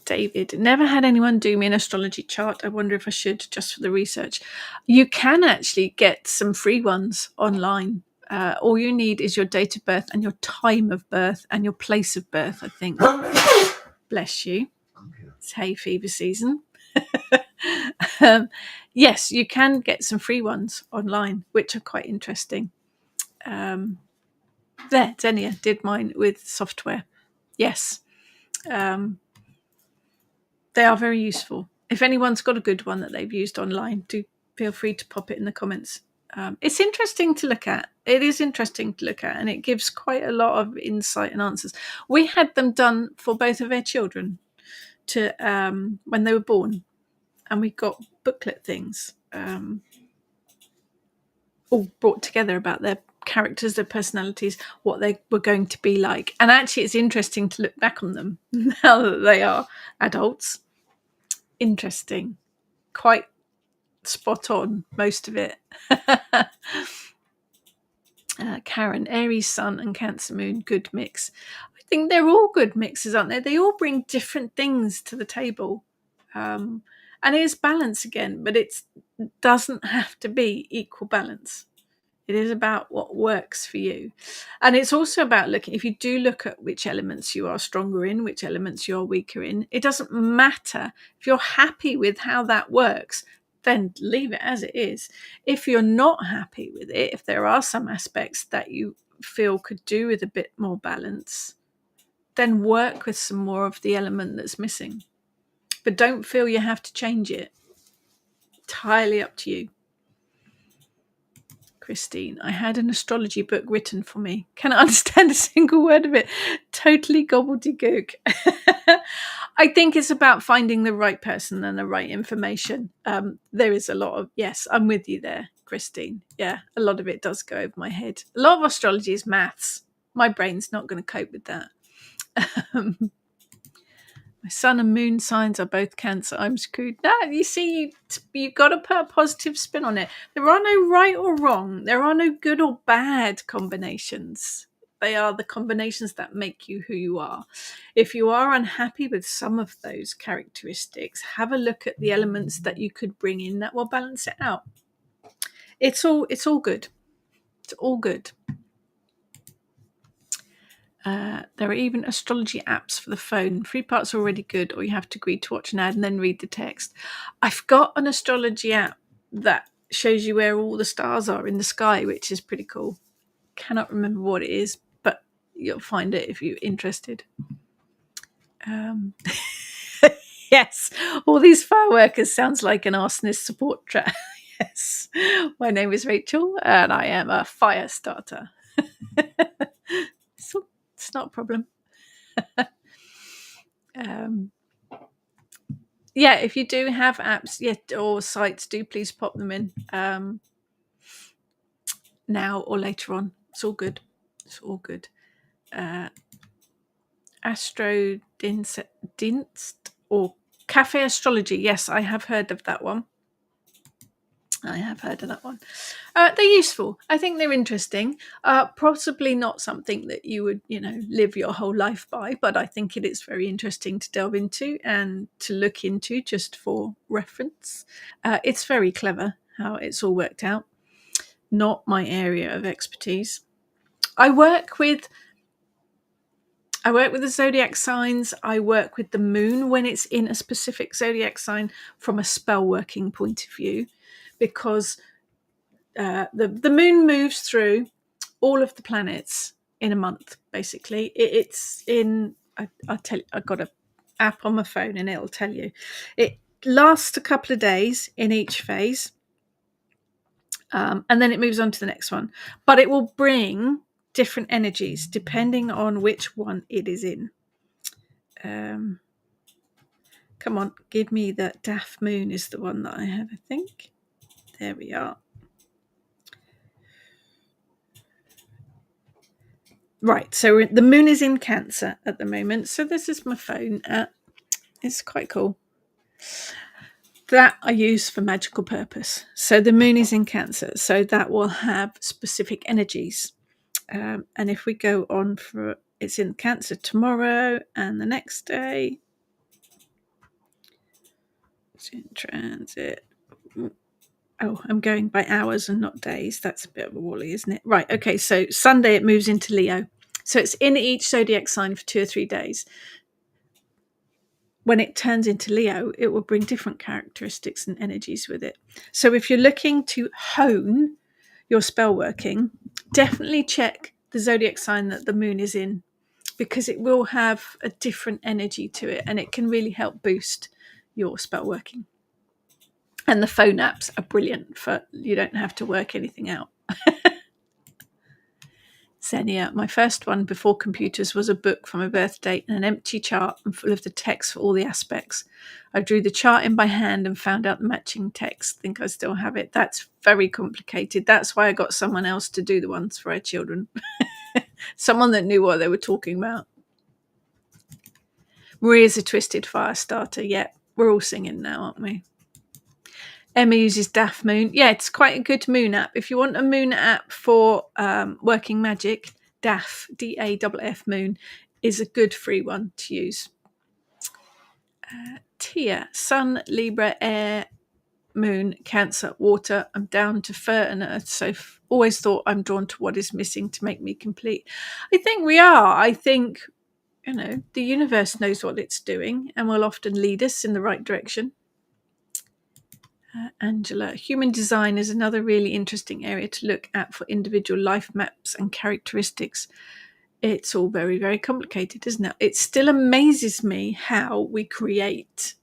David, never had anyone do me an astrology chart. I wonder if I should, just for the research. You can actually get some free ones online. All you need is your date of birth and your time of birth and your place of birth, I think. Bless you. It's hay fever season. Yes, you can get some free ones online, which are quite interesting. There, Zenia did mine with software. Yes. They are very useful. If anyone's got a good one that they've used online, do feel free to pop it in the comments. It's interesting to look at. It is interesting to look at, and it gives quite a lot of insight and answers. We had them done for both of our children to when they were born, and we got booklet things all brought together about their characters, their personalities, what they were going to be like. And actually, it's interesting to look back on them now that they are adults. Interesting. Quite spot on, most of it. Karen, Aries sun and Cancer moon, good mix. I think they're all good mixes, aren't they? They all bring different things to the table. And it is balance again, but it doesn't have to be equal balance. It is about what works for you. And it's also about looking, if you do look at which elements you are stronger in, which elements you're weaker in, it doesn't matter. If you're happy with how that works, then leave it as it is. If you're not happy with it, if there are some aspects that you feel could do with a bit more balance, then work with some more of the element that's missing. But don't feel you have to change it. Entirely up to you. Christine, I had an astrology book written for me. Cannot understand a single word of it. Totally gobbledygook. I think it's about finding the right person and the right information. There is a lot of, yes, I'm with you there, Christine. Yeah, a lot of it does go over my head. A lot of astrology is maths. My brain's not going to cope with that. My sun and moon signs are both Cancer. I'm screwed. No, you see, you've got to put a positive spin on it. There are no right or wrong. There are no good or bad combinations. They are the combinations that make you who you are. If you are unhappy with some of those characteristics, have a look at the elements that you could bring in that will balance it out. It's all good. It's all good. There are even astrology apps for the phone. 3 parts are already good, or you have to agree to watch an ad and then read the text. I've got an astrology app that shows you where all the stars are in the sky, which is pretty cool. Cannot remember what it is, but you'll find it if you're interested. Yes, all these fireworkers sounds like an arsonist support track. Yes, my name is Rachel and I am a fire starter. So it's not a problem. Yeah, if you do have apps or sites, do please pop them in now or later on. It's all good. It's all good. Astro Dinst or Cafe Astrology. Yes, I have heard of that one. They're useful. I think they're interesting. Possibly not something that you would, live your whole life by, but I think it is very interesting to delve into and to look into just for reference. It's very clever how it's all worked out. Not my area of expertise. I work with the zodiac signs. I work with the moon when it's in a specific zodiac sign from a spell working point of view, because the moon moves through all of the planets in a month. Basically, it's in. I'll tell you. I've got an app on my phone, and it'll tell you. It lasts a couple of days in each phase, and then it moves on to the next one. But it will bring different energies depending on which one it is in. Come on, give me that Daft Moon is the one that I have, I think. There we are. Right, so the moon is in Cancer at the moment. So this is my phone app. It's quite cool. That I use for magical purpose. So the moon is in Cancer, so that will have specific energies. And if we go on for, it's in Cancer tomorrow and the next day. It's in transit. Oh, I'm going by hours and not days. That's a bit of a woolly, isn't it? Right, okay, so Sunday it moves into Leo. So it's in each zodiac sign for 2 or 3 days. When it turns into Leo, it will bring different characteristics and energies with it. So if you're looking to hone your spell working, definitely check the zodiac sign that the moon is in, because it will have a different energy to it and it can really help boost your spell working. And the phone apps are brilliant for, you don't have to work anything out. Xenia, my first one before computers was a book from a birth date and an empty chart and full of the text for all the aspects. I drew the chart in by hand and found out the matching text. Think I still have it. That's very complicated. That's why I got someone else to do the ones for our children. Someone that knew what they were talking about. Maria's a twisted fire starter. Yeah, we're all singing now, aren't we? Emma uses Daft Moon. Yeah, it's quite a good moon app. If you want a moon app for working magic, DAF, DAFF Moon, is a good free one to use. Tia, Sun, Libra, Air, Moon, Cancer, Water. I'm down to fur and earth, so always thought I'm drawn to what is missing to make me complete. I think we are. I think, the universe knows what it's doing and will often lead us in the right direction. Angela, human design is another really interesting area to look at for individual life maps and characteristics. It's all very, very complicated, isn't it? It still amazes me how we create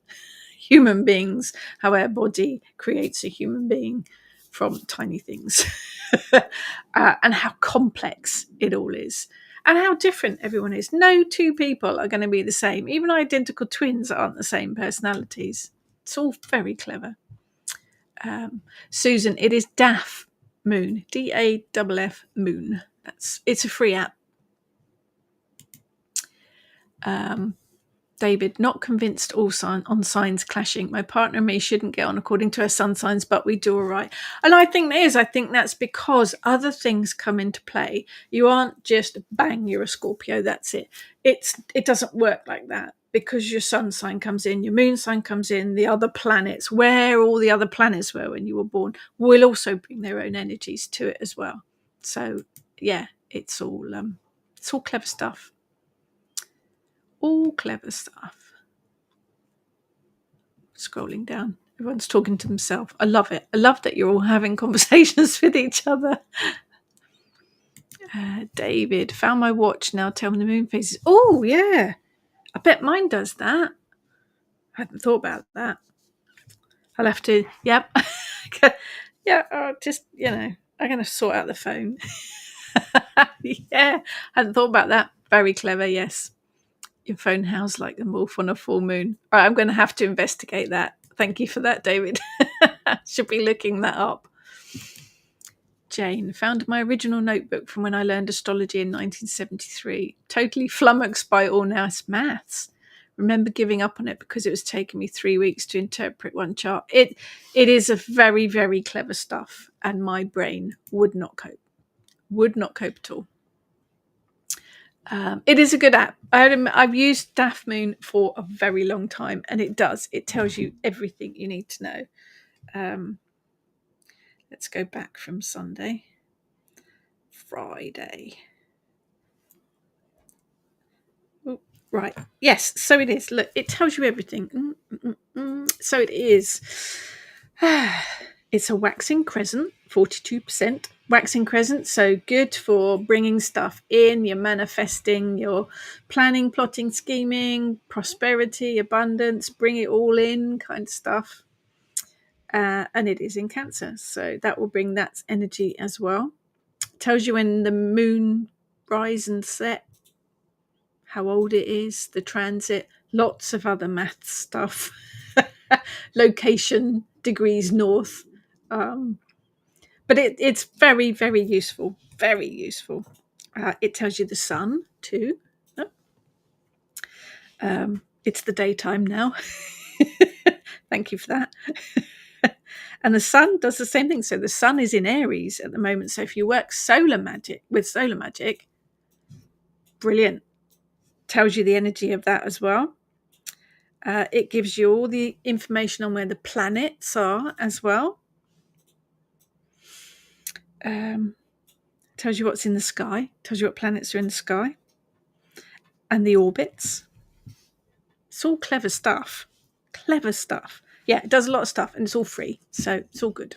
human beings, how our body creates a human being from tiny things, and how complex it all is, and how different everyone is. No two people are going to be the same. Even identical twins aren't the same personalities. It's all very clever. Susan, it is DAF Moon, DAFF Moon. It's a free app. David, not convinced all on signs clashing. My partner and me shouldn't get on according to our sun signs, but we do all right. And I think that's because other things come into play. You aren't just bang, you're a Scorpio, that's it. It doesn't work like that, because your sun sign comes in, your moon sign comes in, the other planets, where all the other planets were when you were born, will also bring their own energies to it as well. So yeah, it's all clever stuff. All clever stuff. Scrolling down. Everyone's talking to themselves. I love it. I love that you're all having conversations with each other. David, found my watch now. Tell me the moon phases. Oh, yeah. I bet mine does that. I hadn't thought about that. I'll have to, yep. Yeah, just, I'm going to sort out the phone. Yeah, I hadn't thought about that. Very clever, yes. Your phone howls like the wolf on a full moon. All right, I'm going to have to investigate that. Thank you for that, David. Should be looking that up. Jane, found my original notebook from when I learned astrology in 1973. Totally flummoxed by all nice maths. Remember giving up on it because it was taking me 3 weeks to interpret one chart. It is a very, very clever stuff, and my brain would not cope. Would not cope at all. It is a good app. I've used DAF Moon for a very long time, and it tells you everything you need to know. Let's go back from Sunday. Friday. Oh, right. Yes, so it is. Look, it tells you everything. So it is. It's a waxing crescent, 42% waxing crescent. So good for bringing stuff in. You're manifesting, you're planning, plotting, scheming, prosperity, abundance, bring it all in kind of stuff. And it is in Cancer. So that will bring that energy as well. Tells you when the moon rise and set, how old it is, the transit, lots of other math stuff, location, degrees north. But it's very, very useful. Very useful. It tells you the sun too. It's the daytime now. Thank you for that. And the sun does the same thing. So the sun is in Aries at the moment. So if you work solar magic, brilliant. Tells you the energy of that as well. It gives you all the information on where the planets are as well. Tells you what's in the sky. Tells you what planets are in the sky. And the orbits. It's all clever stuff. Clever stuff. Yeah, it does a lot of stuff, and it's all free. So it's all good.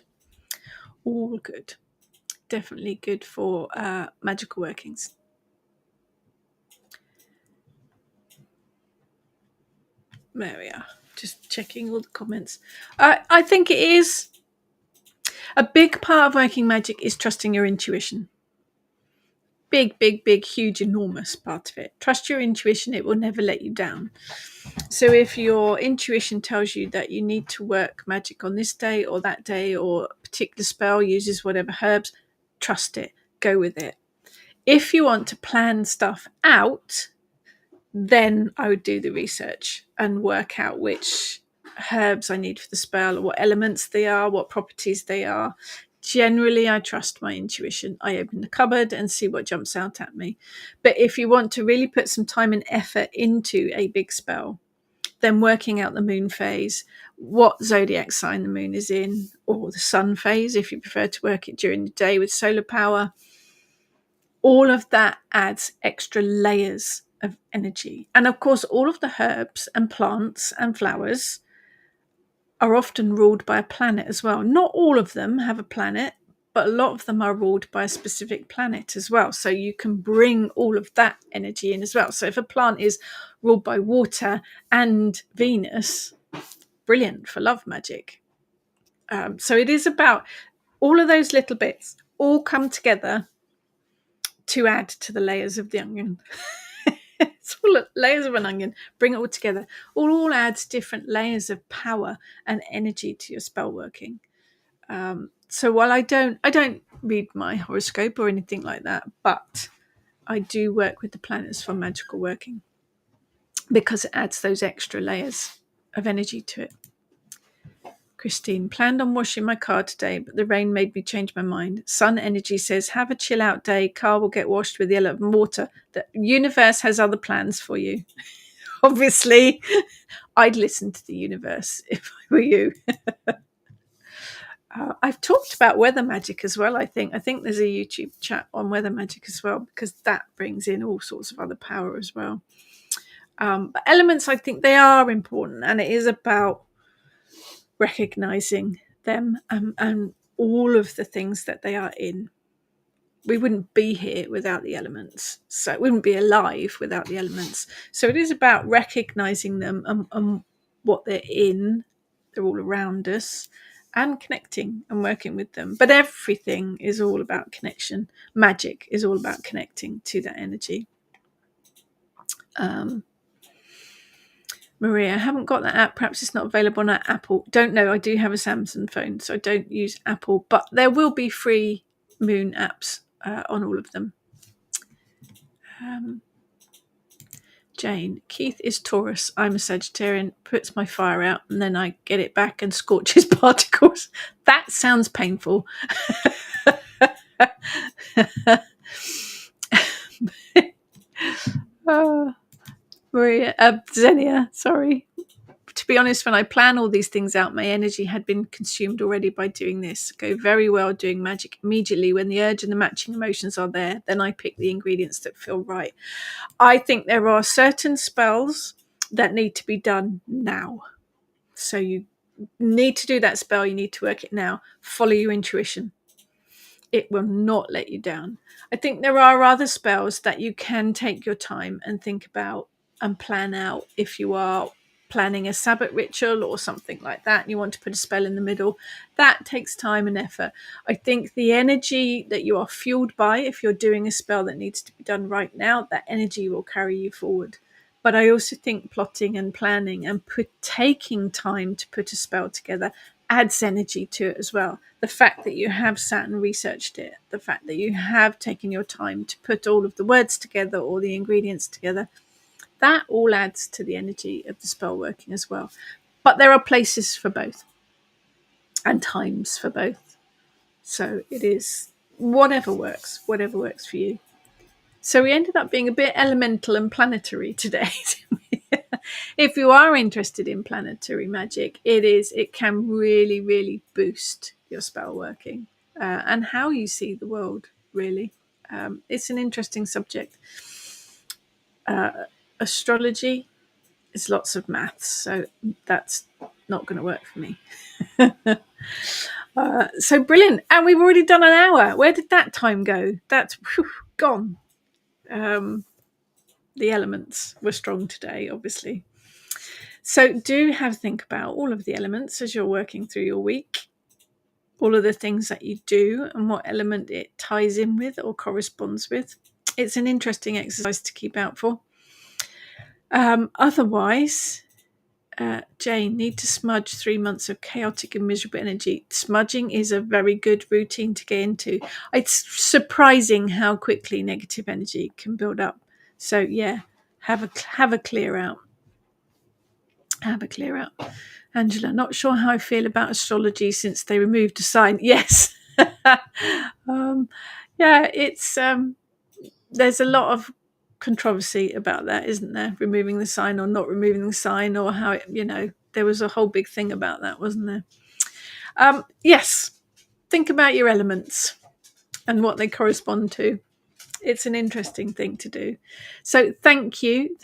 All good. Definitely good for magical workings. There we are. Just checking all the comments. I think it is a big part of working magic is trusting your intuition. Big, big, big, huge, enormous part of it. Trust your intuition. It will never let you down. So if your intuition tells you that you need to work magic on this day or that day, or a particular spell uses whatever herbs, trust it. Go with it. If you want to plan stuff out, then I would do the research and work out which herbs I need for the spell, or what elements they are, what properties they are. Generally, I trust my intuition. I open the cupboard and see what jumps out at me. But if you want to really put some time and effort into a big spell, then working out the moon phase, what zodiac sign the moon is in, or the sun phase, if you prefer to work it during the day with solar power, all of that adds extra layers of energy. And of course, all of the herbs and plants and flowers are often ruled by a planet as well. Not all of them have a planet, but a lot of them are ruled by a specific planet as well. So you can bring all of that energy in as well. So if a plant is ruled by water and Venus, brilliant for love magic. So it is about all of those little bits all come together to add to the layers of the onion. It's all layers of an onion. Bring it all together. All adds different layers of power and energy to your spell working. So while I don't read my horoscope or anything like that, but I do work with the planets for magical working because it adds those extra layers of energy to it. Christine, planned on washing my car today, but the rain made me change my mind. Sun Energy says, have a chill out day. Car will get washed with yellow water. The universe has other plans for you. Obviously, I'd listen to the universe if I were you. I've talked about weather magic as well, I think. I think there's a YouTube chat on weather magic as well, because that brings in all sorts of other power as well. But elements, I think they are important, and it is about recognizing them and all of the things that they are in. We wouldn't be here without the elements, so we wouldn't be alive without the elements. So it is about recognizing them and what they're in. They're all around us, and connecting and working with them. But everything is all about connection. Magic is all about connecting to that energy. Maria, I haven't got that app. Perhaps it's not available on Apple. Don't know. I do have a Samsung phone, so I don't use Apple. But there will be free moon apps on all of them. Jane, Keith is Taurus. I'm a Sagittarian. Puts my fire out and then I get it back and scorches particles. That sounds painful. Maria, Xenia, sorry. To be honest, when I plan all these things out, my energy had been consumed already by doing this. Go very well doing magic immediately when the urge and the matching emotions are there. Then I pick the ingredients that feel right. I think there are certain spells that need to be done now. So you need to do that spell. You need to work it now. Follow your intuition. It will not let you down. I think there are other spells that you can take your time and think about and plan out. If you are planning a Sabbath ritual or something like that, and you want to put a spell in the middle, that takes time and effort. I think the energy that you are fueled by, if you're doing a spell that needs to be done right now, that energy will carry you forward. But I also think plotting and planning and taking time to put a spell together adds energy to it as well. The fact that you have sat and researched it, the fact that you have taken your time to put all of the words together or the ingredients together, that all adds to the energy of the spell working as well. But there are places for both and times for both. So it is whatever works for you. So we ended up being a bit elemental and planetary today. If you are interested in planetary magic, it can really, really boost your spell working and how you see the world, really. It's an interesting subject. Astrology is lots of maths, so that's not going to work for me. So brilliant. And we've already done an hour. Where did that time go? That's gone. The elements were strong today, obviously. So do have a think about all of the elements as you're working through your week, all of the things that you do and what element it ties in with or corresponds with. It's an interesting exercise to keep out for. Otherwise, Jane, need to smudge 3 months of chaotic and miserable energy. Smudging is a very good routine to get into. It's surprising how quickly negative energy can build up. So yeah, have a clear out. Have a clear out. Angela, not sure how I feel about astrology since they removed a sign. Yes. Yeah, it's there's a lot of controversy about that, isn't there? Removing the sign or not removing the sign, or how it, there was a whole big thing about that, wasn't there? Yes. Think about your elements and what they correspond to. It's an interesting thing to do. So thank you.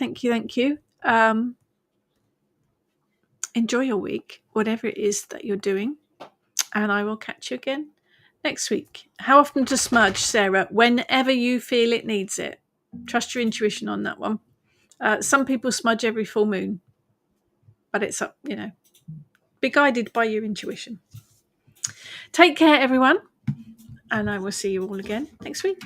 enjoy your week, whatever it is that you're doing, and I will catch you again next week. How often to smudge, Sarah? Whenever you feel it needs it. Trust your intuition on that one. Some people smudge every full moon, but it's up, be guided by your intuition. Take care, everyone, and I will see you all again next week.